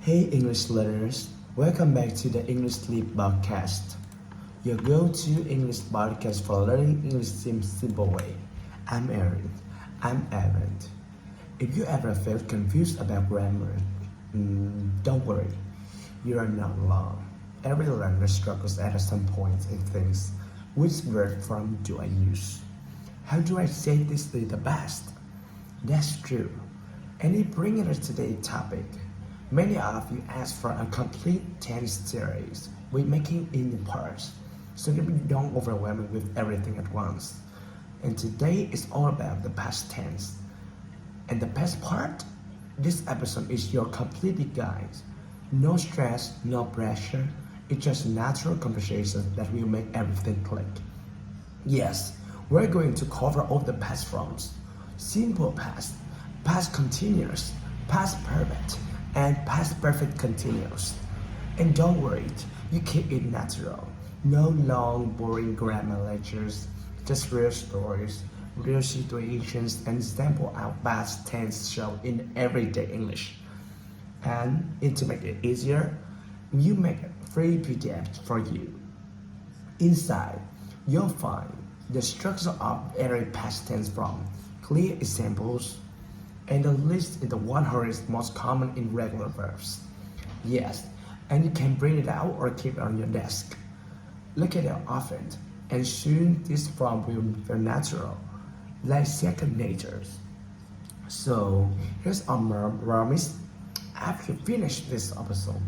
Hey English learners, welcome back to the NHถี่podcast, your go-to English podcast for learning English in simple way. I'm Aaron. I'm Evan. If you ever felt confused about grammar, don't worry, you are not alone. Every learner struggles at some point and thinks, which word form do I use? How do I say this the best? That's true. And it brings us to today's topic. Many of you asked for a complete tense series with making it in parts, so that you don't overwhelm it with everything at once. And today is all about the past tense. And the best part? This episode is your complete guide. No stress, no pressure. It's just natural conversation that will make everything click. Yes, we're going to cover all the past forms. Simple past, past continuous, past perfect, and past perfect continuous. And don't worry, you keep it natural. No long, boring grammar lectures, just real stories, real situations, and sample out past tense shown in everyday English. And to make it easier, you make a free PDF for you. Inside, you'll find the structure of every past tense form, clear examples, and the list is the 100 most common irregular verbs. Yes, and you can print it out or keep it on your desk. Look at it often, and soon this form will be natural, like second nature. So here's our promise. After you finish this episode,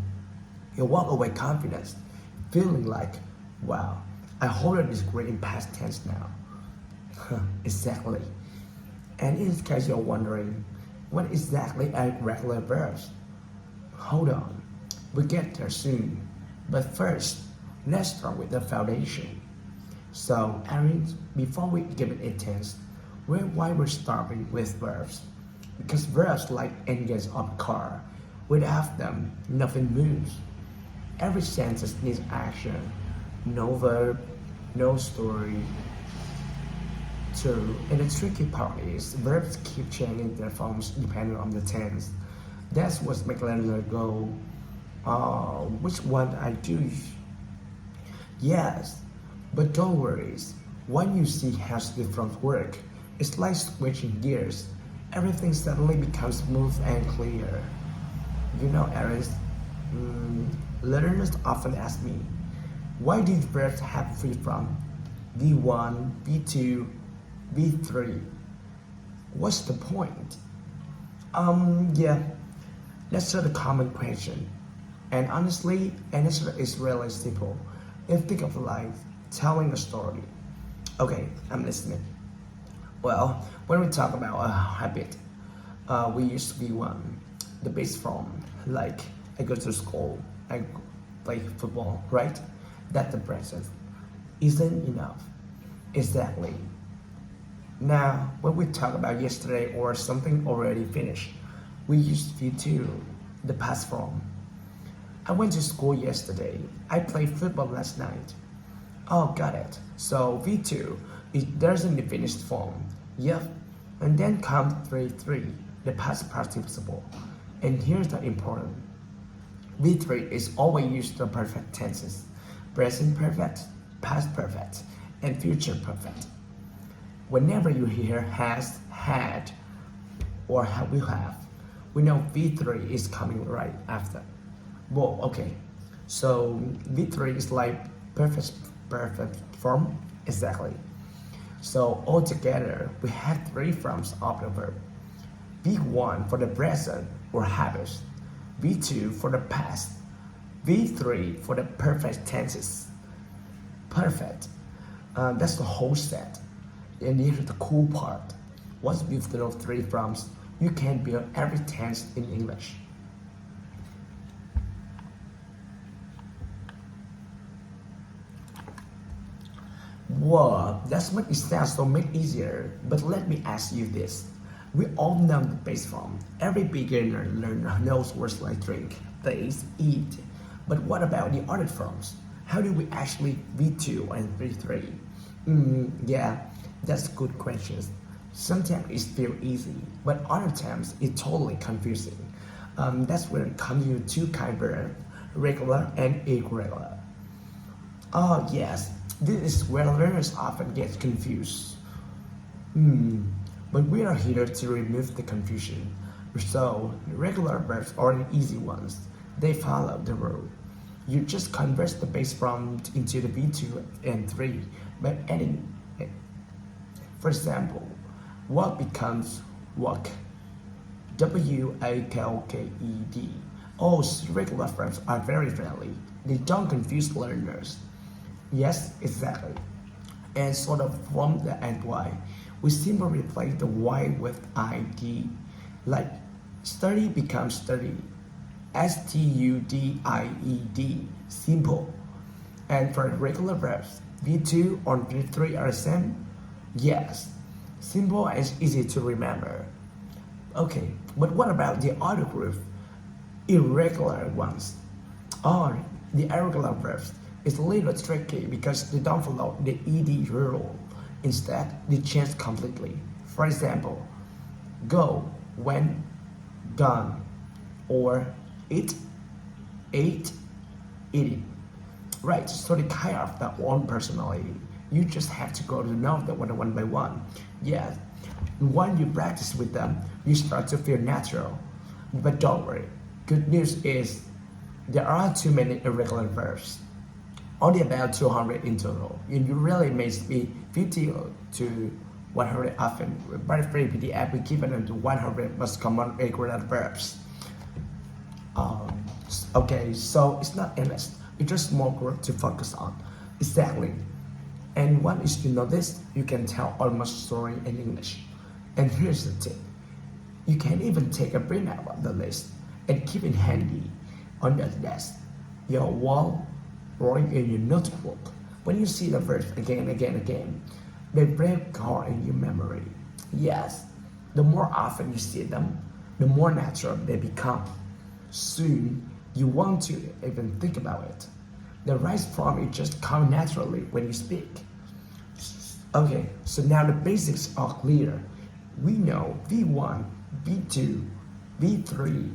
you walk away confident, feeling like, wow, I hold it is great in past tense now. Exactly. And in case you're wondering, what exactly are regular verbs? Hold on, we'll get there soon. But first, let's start with the foundation. So, Aaron, before we give it a tense, why we're starting with verbs? Because verbs like engines of a car. Without them, nothing moves. Every sentence needs action. No verb, no story. True, and the tricky part is verbs keep changing their forms depending on the tense. That's what makes learner go, which one I do? Yes, but don't worry. When you see how different work, it's like switching gears. Everything suddenly becomes smooth and clear. You know, Aaron, learners often ask me, why did verbs have free from V1, V2, V3? What's the point? Yeah, that's a common question. And honestly, answer is really simple. If think of life, telling a story. Okay, I'm listening. Well, when we talk about a habit, we use V1, the base form. Like, I go to school, I play football, right? That's the present. Isn't enough. Exactly. Now, when we talk about yesterday or something already finished, we use V2, the past form. I went to school yesterday. I played football last night. Oh, got it. So V2, there's in the finished form. Yep. And then comes V3, the past participle. And here's the important. V3 is always used for perfect tenses. Present perfect, past perfect, and future perfect. Whenever you hear has, had, or will have, we know V3 is coming right after. Well, okay, so V3 is like perfect form, exactly. So altogether, we have three forms of the verb. V1 for the present or habit, V2 for the past, V3 for the perfect tenses. Perfect, that's the whole set. And here's the cool part. Once you've learned three forms, you can build every tense in English. Wow, that's what it sounds so much easier. But let me ask you this. We all know the base form. Every beginner learner knows words like drink, taste, eat. But what about the other forms? How do we actually V2 and V3? Yeah. That's good questions. Sometimes it feels easy, but other times it's totally confusing. That's where it comes to two kind verbs, regular and irregular. Oh yes, this is where learners often get confused. But we are here to remove the confusion. So, regular verbs are the easy ones. They follow the rule. You just convert the base form into the V2 and 3 by adding it. For example, walk becomes walk. W-A-K-O-K-E-D. All regular verbs are very friendly. They don't confuse learners. Yes, exactly. And sort of from the and y, we simply replace the y with id. Like study becomes study. S-T-U-D-I-E-D. Simple. And for regular verbs, V2 or V3 are the same? Yes. Simple and easy to remember. Okay, but what about the other group? Irregular ones. Or the irregular verbs. It's a little tricky because they don't follow the ed rule. Instead, they change completely. For example, go, went, gone, or eat, ate, eating. Right, so they kind of their own personality. You just have to go to know them one by one. Yes, when you practice with them, you start to feel natural. But don't worry, good news is there are too many irregular verbs. Only about 200 in total. And you really may be 50 to 100 often. By free PDF, we give them to 100 most common irregular verbs. Okay, so it's not endless. It's just more group to focus on. Exactly. And once you know this, you can tell almost story in English. And here's the tip. You can even take a printout of the list and keep it handy on your desk, your wall, or in your notebook. When you see the verbs again, they break hard in your memory. Yes, the more often you see them, the more natural they become. Soon, you won't to even think about it. The right form it just comes naturally when you speak. Okay, so now the basics are clear. We know V1, V2, V3.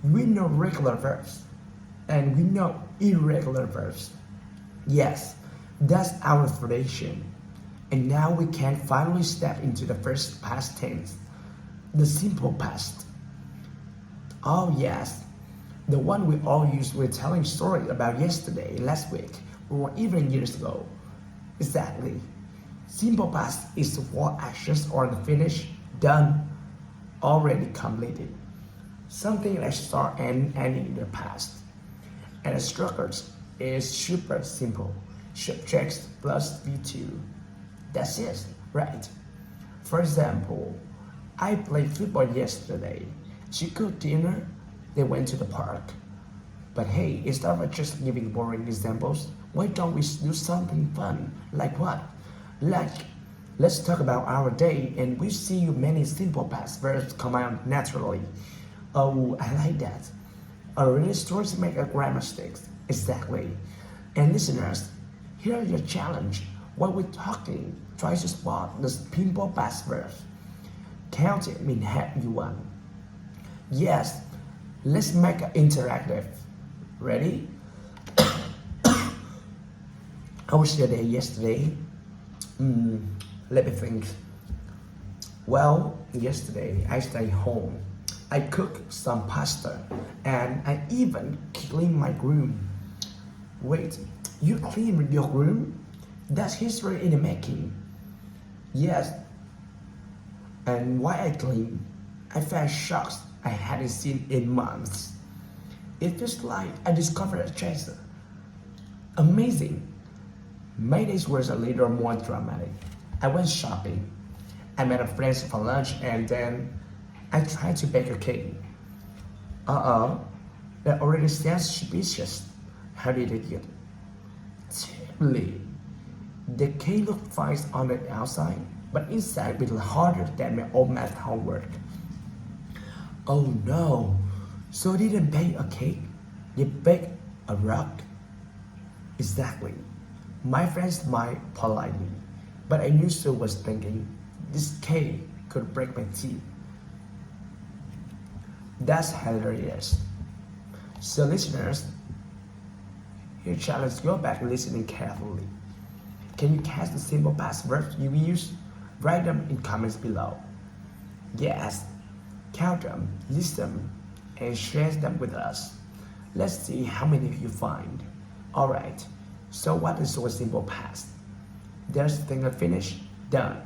We know regular verbs. And we know irregular verbs. Yes, that's our foundation. And now we can finally step into the first past tense, the simple past. Oh yes, the one we all use when telling stories about yesterday, last week, or even years ago. Exactly. Simple past is what actions are finished, done, already completed. Something that start and end in the past. And the structure is super simple. Subjects plus V2. That's it, right? For example, I played football yesterday. She cooked dinner, they went to the park. But hey, instead of just giving boring examples, why don't we do something fun? Like what? Like, let's talk about our day and we see many simple past verbs come out naturally. Oh, I like that. Already stories make a grammar mistakes. Exactly. And listeners, here are your challenge. While we're talking, try to spot the simple past verbs. Count it mean have you won. Yes, let's make it interactive. Ready? How was your day yesterday? Let me think. Well, yesterday I stayed home. I cooked some pasta and I even cleaned my room. Wait, you cleaned your room? That's history in the making. Yes. And why I clean? I felt shocked I hadn't seen in months. It feels like I discovered a treasure. Amazing. My days were a little more dramatic. I went shopping. I met a friend for lunch and then I tried to bake a cake. That already sounds suspicious. How did it get? Terribly. The cake looked fine on the outside, but inside it was harder than my old math homework. Oh no, so you didn't bake a cake, you baked a rock? Exactly. My friend smiled politely, but I knew Sue was thinking, this cake could break my teeth. That's hilarious. So listeners, here challenge, go back listening carefully. Can you catch the simple past verbs you use? Write them in comments below. Yes, count them, list them, and share them with us. Let's see how many you find. Alright, so what is our simple past? There's the thing finished, done.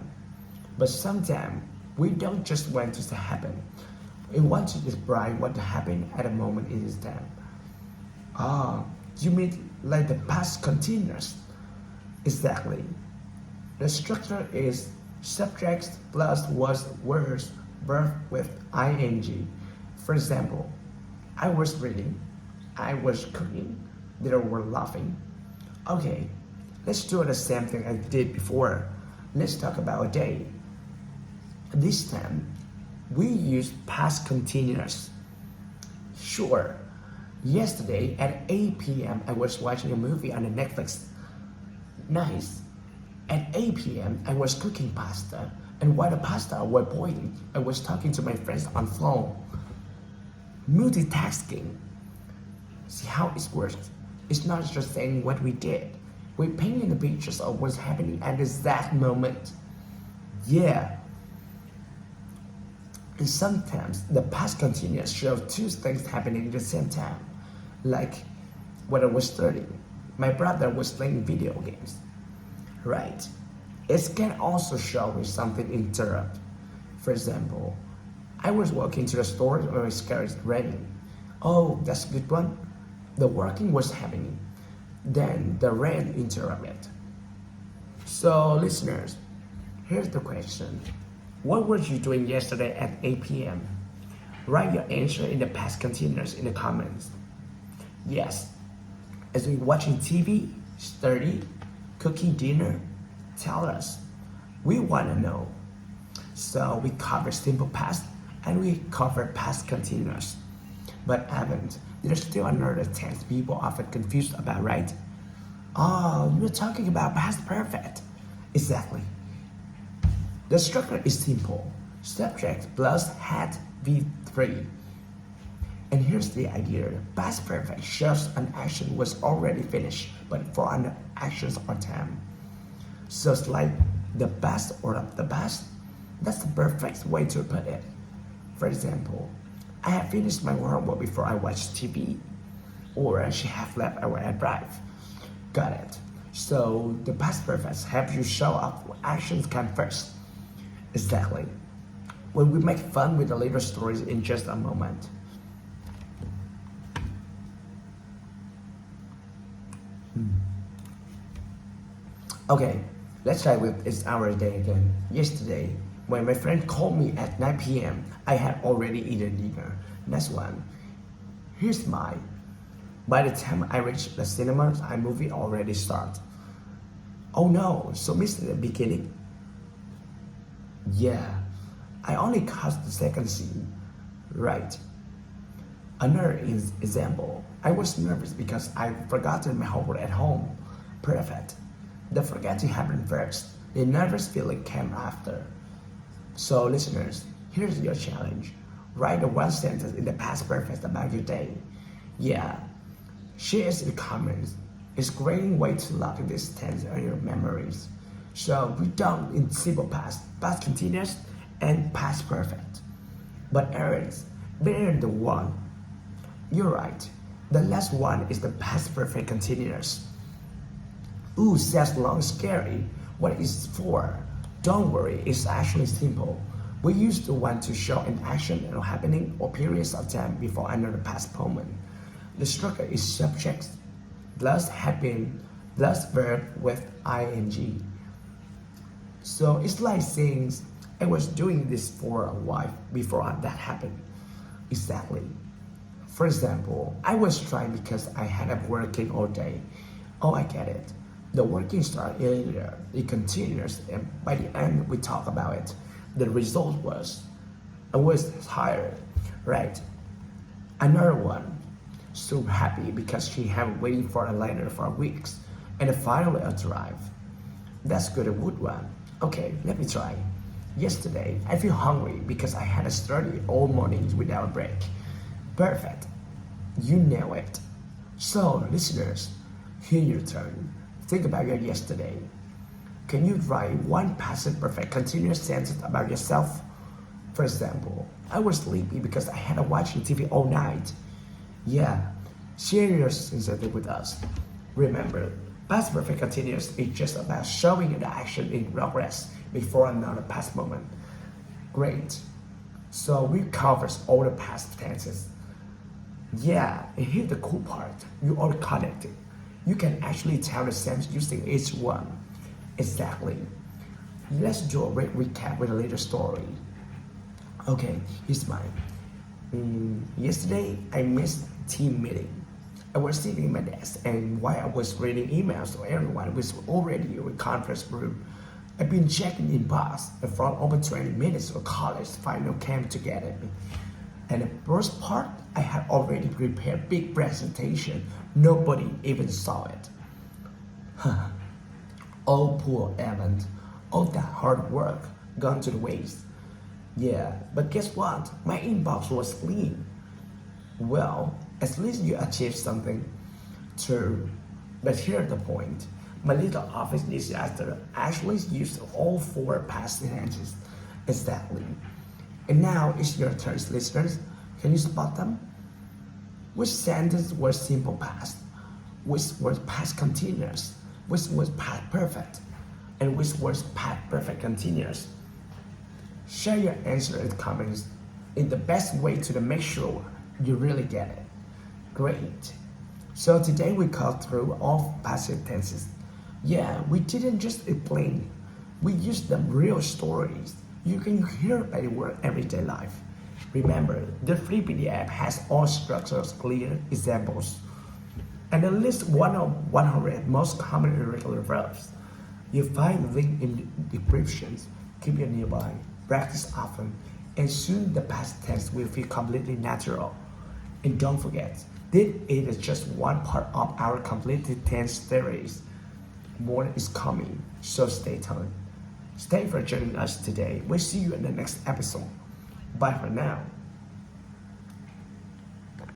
But sometimes we don't just want it to happen. We want to describe what happened at a moment in this time. Ah, you mean like the past continuous? Exactly. The structure is subject plus words, verb with ing. For example, I was reading, I was cooking, they were laughing. Okay, let's do the same thing I did before. Let's talk about a day. This time, we use past continuous. Sure, yesterday at 8 p.m. I was watching a movie on Netflix. Nice. At 8 p.m. I was cooking pasta, and while the pasta was boiling, I was talking to my friends on phone. Multitasking. See how it works? It's not just saying what we did. We're painting the pictures of what's happening at the exact moment. Yeah. And sometimes the past continuous shows two things happening at the same time. Like when I was studying, my brother was playing video games. Right. It can also show when something interrupt. For example, I was walking to the store when it started raining. Oh, that's a good one. The working was happening. Then the rain interrupted. So listeners, here's the question. What were you doing yesterday at 8 p.m.? Write your answer in the past continuous in the comments. Yes, as we watching TV, study, cooking dinner, tell us. We want to know. So we cover simple past and we cover past continuous. But haven't. There's still another tense people often confused about, right? Oh, you're talking about past perfect. Exactly. The structure is simple. Subject plus had V3. And here's the idea. Past perfect shows an action was already finished, but for an actions or time. So it's like the past or the past. That's the perfect way to put it. For example, I have finished my homework before I watched TV. Or she have left our drive. Got it. So the past perfect helps you show up when actions come first. Exactly. When we make fun with the later stories in just a moment. Okay, let's try with it's our day again. Yesterday, when my friend called me at 9 p.m., I had already eaten dinner. Next one. Here's mine. By the time I reached the cinema, the movie already started. Oh no, so missed the beginning? Yeah, I only caught the second scene. Right. Another example. I was nervous because I forgotten my homework at home. Perfect. The forgetting happened first. The nervous feeling came after. So listeners, here's your challenge. Write the one sentence in the past perfect about your day. Yeah. Share it in the comments. It's a great way to lock this tense on your memories. So we done in simple past, past continuous, and past perfect. But errors, better than the one. You're right. The last one is the past perfect continuous. Ooh, sounds long scary. What is it for? Don't worry, it's actually simple. We use the one to show an action or happening or periods of time before another past moment. The structure is subject plus had been plus verb with ing. So it's like saying, I was doing this for a while before that happened. Exactly. For example, I was trying because I had been working all day. Oh, I get it. The working started earlier, it continues, and by the end we talk about it. The result was, I was tired, right? Another one, so happy because she had been waiting for a letter for weeks, and it finally arrived. That's good, a good one. Okay, let me try. Yesterday, I feel hungry because I had to study all morning without a break. Perfect. You nail it. So, listeners, here your turn. Think about your yesterday. Can you write one passive perfect continuous sentence about yourself? For example, I was sleepy because I had to watch TV all night. Yeah, share your sincerity with us. Remember, past perfect continuous is just about showing the action in progress before another past moment. Great. So we covered all the past tenses. Yeah, and here's the cool part. You all connected. You can actually tell the sense using each one. Exactly. Let's do a quick recap with a little story. Okay, here's mine. Yesterday, I missed team meeting. I was sitting in my desk, and while I was reading emails to everyone was already in the conference room, I've been checking inbox, and from over 20 minutes of college final came together. And the worst part, I had already prepared big presentation. Nobody even saw it. Oh, poor Evan. All that hard work gone to the waste. Yeah, but guess what? My inbox was clean. Well, at least you achieved something. True. But here's the point. My little office disaster actually used all 4 past tenses. Exactly. And now it's your turn, listeners. Can you spot them? Which sentence was simple past? Which was past continuous? Which was past perfect? And which was past perfect continuous? Share your answer in the comments in the best way to make sure you really get it. Great. So today we cut through all passive tenses. Yeah, we didn't just explain. We used them real stories you can hear by the word everyday life. Remember, the free PDF has all structures, clear examples, and a list 100 most common irregular verbs. You find the link in the descriptions. Keep it nearby. Practice often, and soon the past tense will feel completely natural. And don't forget, this is just one part of our completed tense series. More is coming, so stay tuned. Thanks for joining us today. We'll see you in the next episode. Bye for now.